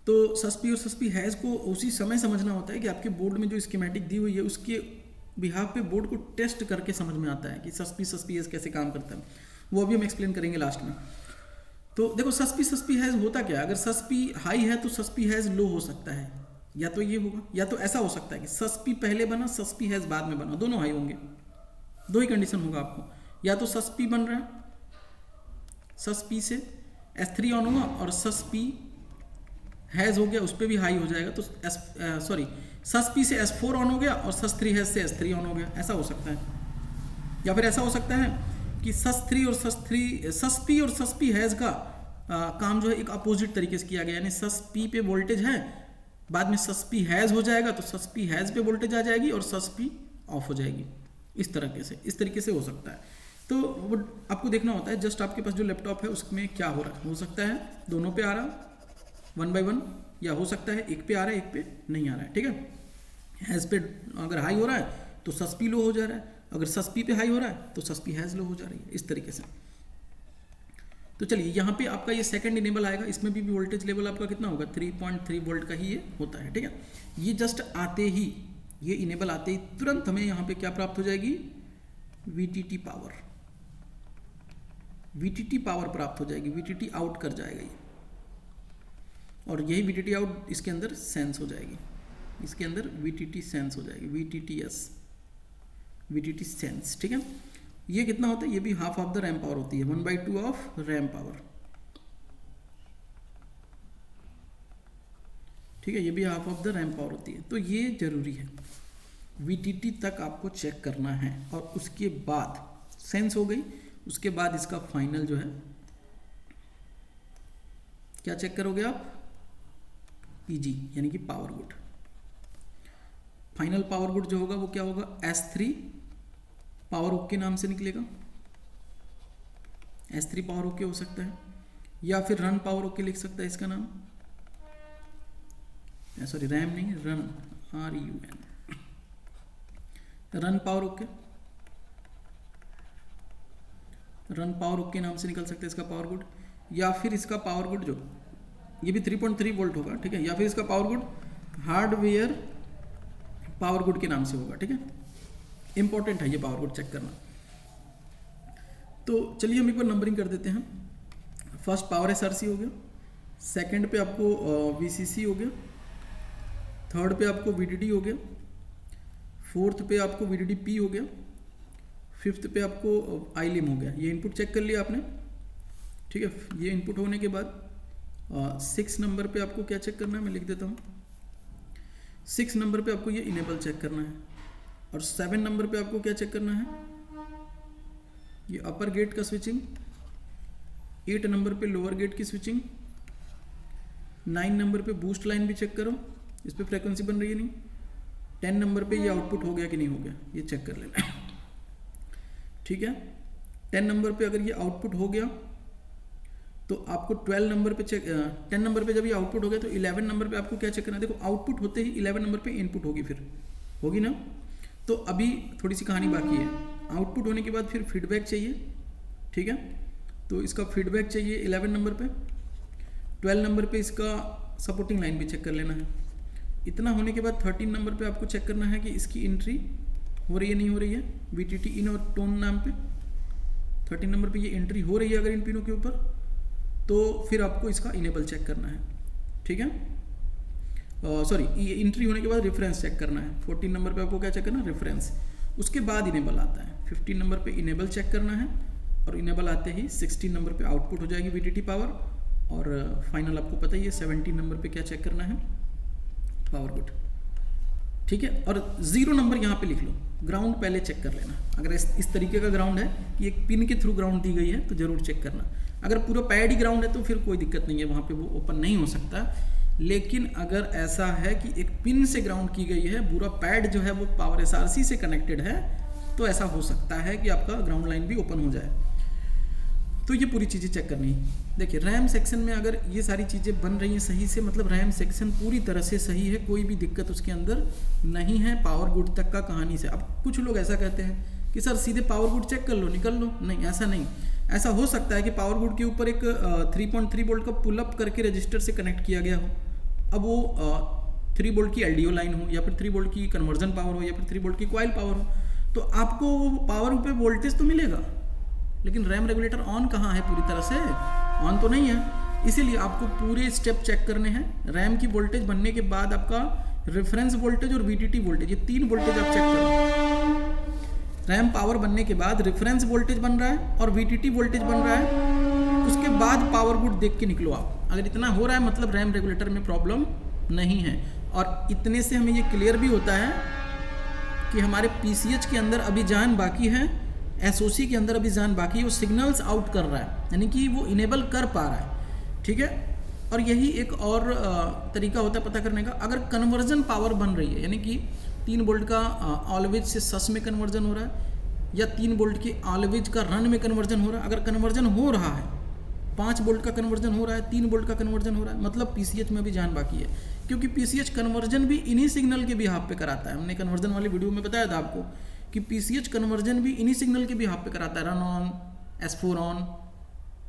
तो सस्पी और सस्पी हैज़ को उसी समय समझना होता है कि आपके बोर्ड में जो स्कीमेटिक दी हुई है उसके बिहाफ पे बोर्ड को टेस्ट करके समझ में आता है कि सस्पी हैज़ कैसे काम करता है, वो अभी हम एक्सप्लेन करेंगे लास्ट में। तो देखो सस्पी हैज़ होता क्या है, अगर सस्पी हाई है तो सस्पी हैज़ लो हो सकता है, या तो ये होगा, या तो ऐसा हो सकता है कि सस्पी पहले बना सस्पी हैज़ बाद में बना, दोनों हाई होंगे, दो ही कंडीशन होगा आपको, या तो सस्पी बन रहा है, सस्पी से S3 ऑन हुआ और सस्पी हैज़ हो गया, उस पर भी हाई हो जाएगा, तो सस्पी से S4 ऑन हो गया और सस3 हैज़ से S3 ऑन हो गया, ऐसा हो सकता है। या फिर ऐसा हो सकता है कि सस्पी और सस्पी हैज़ का काम जो है एक अपोजिट तरीके से किया गया, यानी सस्पी पे वोल्टेज है, बाद में सस्पी हैज़ हो जाएगा तो सस्पी हैज़ पे वोल्टेज आ जाएगी और सस्पी ऑफ हो जाएगी, इस तरीके से हो सकता है। तो वो आपको देखना होता है, जस्ट आपके पास जो लैपटॉप है उसमें क्या हो रहा है, हो सकता है दोनों पे आ रहा 1 by 1, या हो सकता है एक पे आ रहा है एक पे नहीं आ रहा है। ठीक है, हैज़ पे अगर हाई हो रहा है तो सस्पी लो हो जा रहा है, अगर सस्पी पे हाई हो रहा है तो सस्पी हैज़ लो हो जा रही है, इस तरीके से। तो चलिए यहाँ पे आपका ये सेकंड इनेबल आएगा, इसमें भी वोल्टेज लेवल आपका कितना होगा, 3.3 वोल्ट का ही ये होता है। ठीक है, ये जस्ट आते ही, ये इनेबल आते ही तुरंत हमें यहाँ पे क्या प्राप्त हो जाएगी, VTT पावर, VTT पावर प्राप्त हो जाएगी, VTT आउट कर जाएगा ये, और यही VTT आउट इसके अंदर सेंस हो जाएगी, इसके अंदर VTT सेंस हो जाएगी, VTT सेंस। ठीक है, ये कितना होता है, ये भी half of the RAM power होती है, 1/2 ऑफ रैम पावर। ठीक है, ये भी half of the RAM power होती है। तो ये जरूरी है, VTT तक आपको चेक करना है, और उसके बाद सेंस हो गई, उसके बाद इसका फाइनल जो है क्या चेक करोगे आप, PG यानी कि power good. Final power good जो होगा वो क्या होगा, S3 पावर ओके नाम से निकलेगा, S3 पावर ओके हो सकता है, या फिर रन पावर ओके लिख सकता है इसका नाम, सॉरी रैम नहीं, run RUN, run power okay, run power okay नाम से निकल सकता है इसका पावर गुड। या फिर इसका पावर गुड जो ये भी 3.3 वोल्ट होगा, ठीक है, या फिर इसका power good hardware power good के नाम से होगा, ठीक है। इंपॉर्टेंट है ये पावर गुड चेक करना। तो चलिए हम एक बार नंबरिंग कर देते हैं। फर्स्ट पावर SRC हो गया, सेकंड पे आपको VCC हो गया, थर्ड पे आपको VDD हो गया, फोर्थ पे आपको VDD-P हो गया, फिफ्थ पे आपको ILIM हो गया। ये इनपुट चेक कर लिया आपने, ठीक है। ये इनपुट होने के बाद 6 नंबर पे आपको क्या चेक करना है, मैं लिख देता हूँ। 6 नंबर पे आपको ये इनेबल चेक करना है, और 7 नंबर पे आपको क्या चेक करना है, ये अपर गेट का स्विचिंग। 8 नंबर पे लोअर गेट की स्विचिंग। 9 नंबर पे बूस्ट लाइन भी चेक करो, इस पर फ्रीक्वेंसी बन रही है नहीं। 10 नंबर पे ये आउटपुट हो गया कि नहीं हो गया, ये चेक कर लेना, ठीक है। 10 नंबर पे अगर ये आउटपुट हो गया तो आपको 12 नंबर पे चेक, 10 नंबर पे जब ये आउटपुट हो गया तो 11 नंबर पे आपको क्या चेक करना है। देखो आउटपुट होते ही 11 नंबर पे इनपुट होगी, फिर होगी ना। तो अभी थोड़ी सी कहानी बाकी है। आउटपुट होने के बाद फिर फीडबैक चाहिए, ठीक है। तो इसका फीडबैक चाहिए 11 नंबर पे। 12 नंबर पे इसका सपोर्टिंग लाइन भी चेक कर लेना है। इतना होने के बाद 13 नंबर पे आपको चेक करना है कि इसकी एंट्री हो रही है नहीं हो रही है, VTT इन और टोन नाम पे। 13 नंबर पे ये एंट्री हो रही है अगर इन पिनों के ऊपर, तो फिर आपको इसका इनेबल चेक करना है, ठीक है। सॉरी, ये एंट्री होने के बाद रेफरेंस चेक करना है। 14 नंबर पे आपको क्या चेक करना है, रेफरेंस। उसके बाद इनेबल आता है। 15 नंबर पे इनेबल चेक करना है, और इनेबल आते ही 16 नंबर पे आउटपुट हो जाएगी VTT पावर, और फाइनल आपको पता ही है 17 नंबर पे क्या चेक करना है, पावर गुड, ठीक है। और 0 नंबर यहाँ पे लिख लो, ग्राउंड पहले चेक कर लेना। अगर इस तरीके का ग्राउंड है कि एक पिन के थ्रू ग्राउंड दी गई है तो जरूर चेक करना। अगर पूरा पैड ही ग्राउंड है तो फिर कोई दिक्कत नहीं है, वहाँ पे वो ओपन नहीं हो सकता। लेकिन अगर ऐसा है कि एक पिन से ग्राउंड की गई है, पूरा पैड जो है वो पावर SRC से कनेक्टेड है, तो ऐसा हो सकता है कि आपका ग्राउंड लाइन भी ओपन हो जाए। तो ये पूरी चीज़ें चेक करनी है। देखिए रैम सेक्शन में अगर ये सारी चीज़ें बन रही हैं सही से, मतलब रैम सेक्शन पूरी तरह से सही है, कोई भी दिक्कत उसके अंदर नहीं है पावर गुड तक का कहानी से। अब कुछ लोग ऐसा कहते हैं कि सर सीधे पावर गुड चेक कर लो निकल लो, नहीं ऐसा नहीं। ऐसा हो सकता है कि पावर गुड के ऊपर एक 3.3 वोल्ट का पुल अप करके रजिस्टर से कनेक्ट किया गया हो। अब वो 3 वोल्ट की LDO लाइन हो, या फिर 3 वोल्ट की कन्वर्जन पावर हो, या फिर 3 वोल्ट की कॉइल पावर हो, तो आपको पावर पे वोल्टेज तो मिलेगा, लेकिन रैम रेगुलेटर ऑन कहाँ है, पूरी तरह से ऑन तो नहीं है। इसीलिए आपको पूरे स्टेप चेक करने हैं। रैम की वोल्टेज बनने के बाद आपका रेफरेंस वोल्टेज और VTT वोल्टेज, ये 3 वोल्टेज आप चेक करो। रैम पावर बनने के बाद रेफरेंस वोल्टेज बन रहा है और VTT वोल्टेज बन रहा है, उसके बाद पावर गुड देख के निकलो आप। अगर इतना हो रहा है मतलब रैम रेगुलेटर में प्रॉब्लम नहीं है। और इतने से हमें ये क्लियर भी होता है कि हमारे PCH के अंदर अभी जान बाकी है, SOC के अंदर अभी जान बाकी है, वो सिग्नल्स आउट कर रहा है, यानी कि वो इनेबल कर पा रहा है, ठीक है। और यही एक और तरीका होता है पता करने का। अगर कन्वर्जन पावर बन रही है, यानी कि 3 वोल्ट का ऑलवेज से सस में कन्वर्जन हो रहा है, या 3 वोल्ट की ऑलवेज का रन में कन्वर्जन हो रहा है। अगर कन्वर्जन हो रहा है, 5 वोल्ट का कन्वर्जन हो रहा है, 3 वोल्ट का कन्वर्जन हो रहा है, मतलब PCH में भी जान बाकी है। क्योंकि PCH कन्वर्जन भी इन्हीं सिग्नल के बिहाफ पे कराता है। हमने कन्वर्जन वाली वीडियो में बताया था आपको कि PCH कन्वर्जन भी इन्हीं सिग्नल के बिहाफ पे कराता है। रन ऑन, S4 ऑन,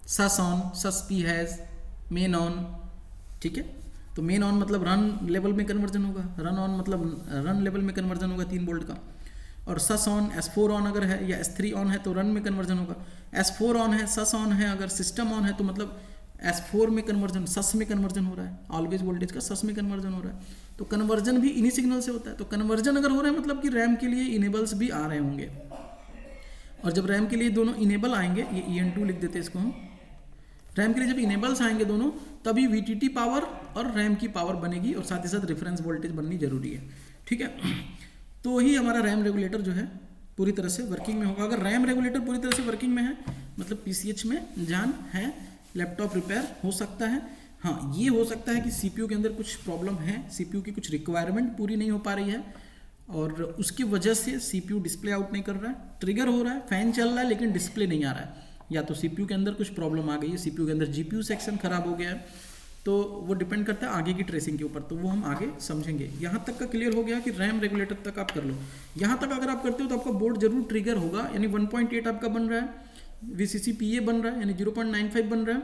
सस on, sauce P has, main on, ठीक है। तो मेन ऑन मतलब रन लेवल में कन्वर्जन होगा, रन ऑन मतलब रन लेवल में कन्वर्जन होगा 3 वोल्ट का, और सस ऑन, S4 ऑन अगर है या S3 ऑन है तो रन में कन्वर्जन होगा। S4 ऑन है, सस ऑन है, अगर सिस्टम ऑन है तो मतलब S4 में कन्वर्जन, सस में कन्वर्जन हो रहा है, ऑलवेज वोल्टेज का सस में कन्वर्जन हो रहा है। तो कन्वर्जन भी इन्हीं सिग्नल से होता है। तो कन्वर्जन अगर हो रहा है मतलब कि रैम के लिए इनेबल्स भी आ रहे होंगे, और जब रैम के लिए दोनों इनेबल आएंगे, ये EN2 लिख देते हैं इसको हम, रैम के लिए जब इनेबल्स आएंगे दोनों, तभी VTT पावर और रैम की पावर बनेगी, और साथ ही साथ रेफरेंस वोल्टेज बननी जरूरी है, ठीक है। तो ही हमारा रैम रेगुलेटर जो है पूरी तरह से वर्किंग में होगा। अगर रैम रेगुलेटर पूरी तरह से वर्किंग में है मतलब PCH में जान है, लैपटॉप रिपेयर हो सकता है। हाँ, ये हो सकता है कि CPU के अंदर कुछ प्रॉब्लम है, CPU की कुछ रिक्वायरमेंट पूरी नहीं हो पा रही है, और उसकी वजह से CPU डिस्प्ले आउट नहीं कर रहा है, ट्रिगर हो रहा है, फैन चल रहा है लेकिन डिस्प्ले नहीं आ रहा है। या तो सीपीयू के अंदर कुछ प्रॉब्लम आ गई है, सीपीयू के अंदर जीपीयू सेक्शन खराब हो गया है, तो वो डिपेंड करता है आगे की ट्रेसिंग के ऊपर, तो वो हम आगे समझेंगे। यहाँ तक का क्लियर हो गया कि रैम रेगुलेटर तक आप कर लो। यहाँ तक अगर आप करते हो तो आपका बोर्ड जरूर ट्रिगर होगा, यानी 1.8 आपका बन रहा है, VCC PA बन रहा है, यानी 0.95 बन रहा है,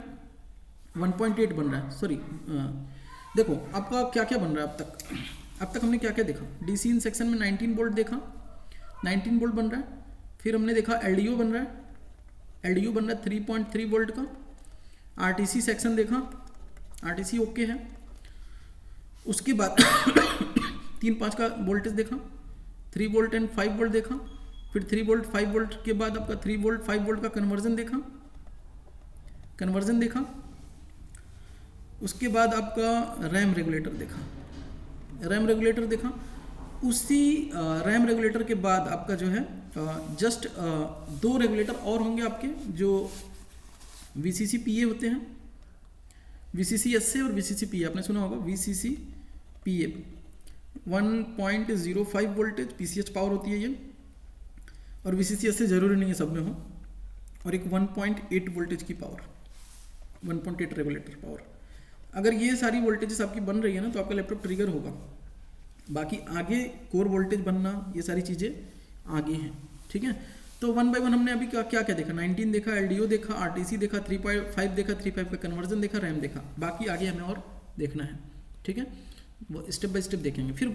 1.8 बन रहा है, सॉरी देखो आपका क्या क्या बन रहा है अब तक हमने क्या क्या देखा। DC इन सेक्शन में 19 वोल्ट देखा, 19 वोल्ट बन रहा है। फिर हमने देखा LDO बन रहा है, LDO बन रहा है 3.3 वोल्ट का। RTC सेक्शन देखा, RTC ओके है। उसके बाद 3-5 का वोल्टेज देखा, 3 वोल्ट एंड 5 वोल्ट देखा। फिर 3 वोल्ट 5 वोल्ट के बाद आपका 3 वोल्ट 5 वोल्ट का कन्वर्जन देखा। उसके बाद आपका रैम रेगुलेटर देखा। उसी रैम रेगुलेटर के बाद आपका जो है जस्ट 2 रेगुलेटर और होंगे आपके, जो VCC PA होते हैं, VCC SA और VCC PA, आपने सुना होगा VCC PA 1.05 voltage PCH power होती है ये, और VCC SA जरूरी नहीं है सब में हो, और एक 1.8 वोल्टेज की पावर, 1.8 रेगुलेटर पावर। अगर ये सारी वोल्टेजेस आपकी बन रही है ना, तो आपका लैपटॉप ट्रिगर होगा। बाकी आगे कोर वोल्टेज बनना, ये सारी चीज़ें आगे हैं, ठीक है। तो 1 बाय 1 हमने अभी क्या क्या देखा, 19 देखा, LDO देखा, RTC देखा, 3.5 देखा, 3.5 का कन्वर्जन देखा, रैम देखा। बाकी आगे हमें और देखना है, ठीक है, वो स्टेप बाय स्टेप देखेंगे। फिर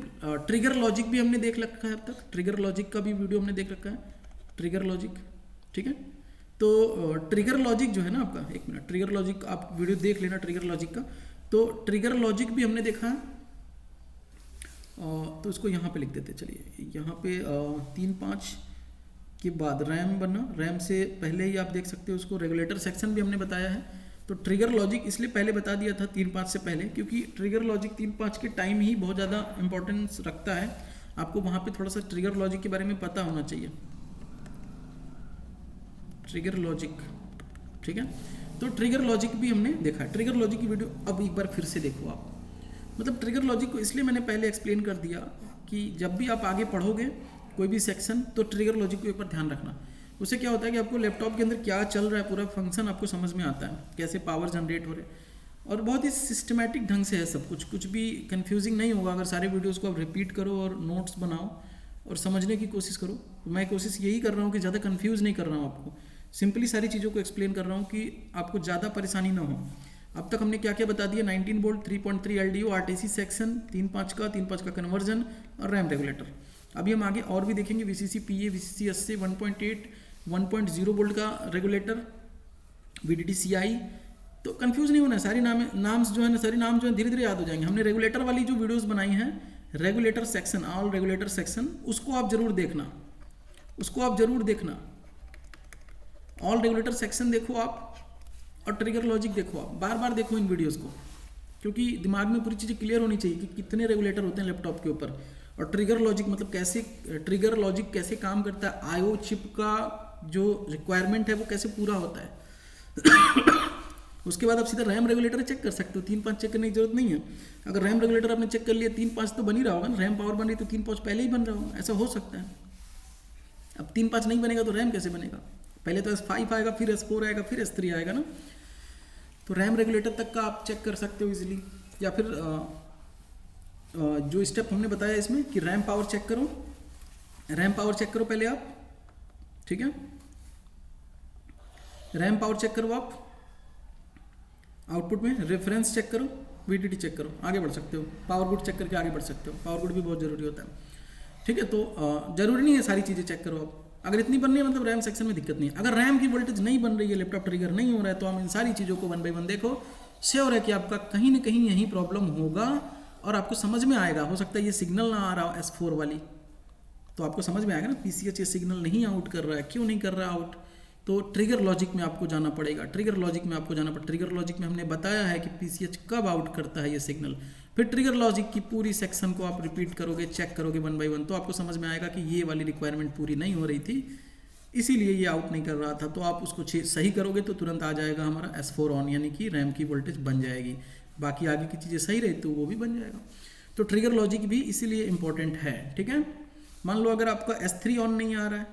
ट्रिगर लॉजिक भी हमने देख रखा है अब तक, ट्रिगर लॉजिक का भी वीडियो हमने देख रखा है, ट्रिगर लॉजिक, ठीक है। तो ट्रिगर लॉजिक जो है ना आपका, एक मिनट, ट्रिगर लॉजिक आप वीडियो देख लेना ट्रिगर लॉजिक का। तो ट्रिगर लॉजिक भी हमने देखा है, तो इसको यहाँ पे लिख देते, चलिए यहाँ पे 3-5 के बाद रैम बनना, रैम से पहले ही आप देख सकते हो उसको, रेगुलेटर सेक्शन भी हमने बताया है। तो ट्रिगर लॉजिक इसलिए पहले बता दिया था 3-5 से पहले, क्योंकि ट्रिगर लॉजिक 3-5 के टाइम ही बहुत ज़्यादा इंपॉर्टेंस रखता है, आपको वहाँ पे थोड़ा सा ट्रिगर लॉजिक के बारे में पता होना चाहिए। ट्रिगर लॉजिक, ठीक है। तो ट्रिगर लॉजिक भी हमने देखा है। ट्रिगर लॉजिक की वीडियो अब एक बार फिर से देखो आप, मतलब ट्रिगर लॉजिक को इसलिए मैंने पहले एक्सप्लेन कर दिया कि जब भी आप आगे पढ़ोगे कोई भी सेक्शन, तो ट्रिगर लॉजिक को एक बार ध्यान रखना। उससे क्या होता है कि आपको लैपटॉप के अंदर क्या चल रहा है, पूरा फंक्शन आपको समझ में आता है, कैसे पावर जनरेट हो रहे, और बहुत ही सिस्टमैटिक ढंग से है सब कुछ, कुछ भी कंफ्यूजिंग नहीं होगा अगर सारे वीडियोस को आप रिपीट करो और नोट्स बनाओ और समझने की कोशिश करो। तो मैं कोशिश यही कर रहा हूँ कि ज़्यादा कंफ्यूज नहीं कर रहा हूँ आपको, सिंपली सारी चीज़ों को एक्सप्लेन कर रहा हूँ कि आपको ज़्यादा परेशानी ना हो। अब तक हमने क्या क्या बता दिया, 19 वोल्ट, 3.3 LDO, RTC सेक्शन, 3.5 का कन्वर्जन और रैम रेगुलेटर। अभी हम आगे और भी देखेंगे, VCC PA, VCC SA, 1.8, 1.0 volt का रेगुलेटर, VDD CI। तो कंफ्यूज नहीं होना है, सारी नाम जो है ना, सारी नाम जो है धीरे धीरे याद हो जाएंगे। हमने रेगुलेटर वाली जो वीडियोस बनाई हैं, regulator section, all regulator section, उसको आप जरूर देखना, ऑल रेगुलेटर सेक्शन देखो आप, और ट्रिगर लॉजिक देखो आप, बार बार देखो इन वीडियोस को, क्योंकि दिमाग में पूरी चीज़ें क्लियर होनी चाहिए कि कितने रेगुलेटर होते हैं लैपटॉप के ऊपर, और ट्रिगर लॉजिक मतलब कैसे, ट्रिगर लॉजिक कैसे काम करता है, IO चिप का जो रिक्वायरमेंट है वो कैसे पूरा होता है। उसके बाद आप सीधा रैम रेगुलेटर चेक कर सकते हो, 3-5 चेक करने की जरूरत नहीं है। अगर रैम रेगुलेटर आपने चेक कर लिया, 3-5 तो बन ही रहा होगा ना, रैम पावर बन रही तो 3-5 पहले ही बन रहा होगा, ऐसा हो सकता है। अब 3-5 नहीं बनेगा तो रैम कैसे बनेगा, पहले तो S5 आएगा, फिर S4 आएगा, फिर S3 आएगा ना। तो रैम रेगुलेटर तक का आप चेक कर सकते हो इजीली, या फिर जो स्टेप हमने बताया इसमें कि रैम पावर चेक करो, पहले आप, ठीक है, रैम पावर चेक करो आप, आउटपुट में रेफरेंस चेक करो, VDD चेक करो, आगे बढ़ सकते हो, पावर गुड चेक करके आगे बढ़ सकते हो, पावर गुड भी बहुत जरूरी होता है, ठीक है। तो जरूरी नहीं है सारी चीज़ें चेक करो आप, अगर इतनी बननी है मतलब रैम सेक्शन में दिक्कत नहीं है। अगर रैम की वोल्टेज नहीं बन रही है, लैपटॉप ट्रिगर नहीं हो रहा है, तो हम इन सारी चीज़ों को 1 बाय 1 देखो, श्योर है कि आपका कहीं ना कहीं यही प्रॉब्लम होगा और आपको समझ में आएगा। हो सकता है ये सिग्नल ना आ रहा हो S4 वाली, तो आपको समझ में आएगा ना, PCH ये सिग्नल नहीं आउट कर रहा है, क्यों नहीं कर रहा आउट, तो ट्रिगर लॉजिक में आपको जाना पड़ेगा। ट्रिगर लॉजिक में हमने बताया है कि PCH कब आउट करता है ये सिग्नल, फिर ट्रिगर लॉजिक की पूरी सेक्शन को आप रिपीट करोगे, चेक करोगे 1 बाय 1, तो आपको समझ में आएगा कि ये वाली रिक्वायरमेंट पूरी नहीं हो रही थी, इसीलिए ये आउट नहीं कर रहा था। तो आप उसको सही करोगे तो तुरंत आ जाएगा हमारा S4 ऑन, यानी कि रैम की वोल्टेज बन जाएगी। बाकी आगे की चीज़ें सही रही तो वो भी बन जाएगा। तो ट्रिगर लॉजिक भी इसीलिए इंपॉर्टेंट है, ठीक है। मान लो अगर आपका S3 ऑन नहीं आ रहा है,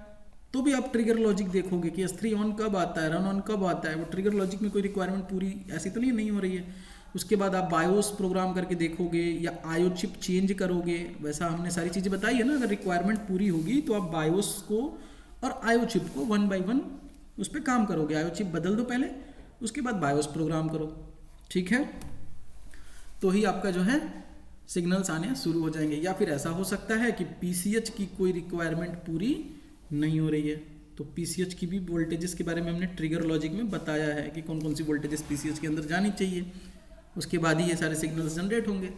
तो भी आप ट्रिगर लॉजिक देखोगे कि S3 ऑन कब आता है, रन ऑन कब आता है। वो ट्रिगर लॉजिक में कोई रिक्वायरमेंट पूरी ऐसी तो नहीं हो रही है। उसके बाद आप बायोस प्रोग्राम करके देखोगे या आयो चिप चेंज करोगे। वैसा हमने सारी चीज़ें बताई है ना, अगर रिक्वायरमेंट पूरी होगी तो आप बायोस को और आयो चिप को 1 बाय 1 उस पर काम करोगे। आयो चिप बदल दो पहले, उसके बाद बायोस प्रोग्राम करो, ठीक है। तो ही आपका जो है सिग्नल्स आने शुरू हो जाएंगे। या फिर ऐसा हो सकता है कि पीसीएच की कोई रिक्वायरमेंट पूरी नहीं हो रही है, तो पीसीएच की भी वोल्टेजेस के बारे में हमने ट्रिगर लॉजिक में बताया है कि कौन कौन सी वोल्टेजेस पीसीएच के अंदर जानी चाहिए, उसके बाद ही ये सारे सिग्नल्स जनरेट होंगे।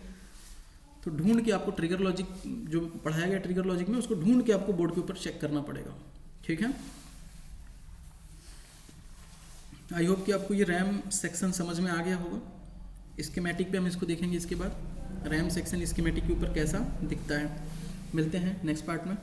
तो ढूंढ के आपको ट्रिगर लॉजिक जो पढ़ाया गया ट्रिगर लॉजिक में, उसको ढूंढ के आपको बोर्ड के ऊपर चेक करना पड़ेगा, ठीक है। आई होप कि आपको ये रैम सेक्शन समझ में आ गया होगा। स्कीमेटिक पे हम इसको देखेंगे इसके बाद, रैम सेक्शन स्कीमेटिक के ऊपर कैसा दिखता है। मिलते हैं नेक्स्ट पार्ट में।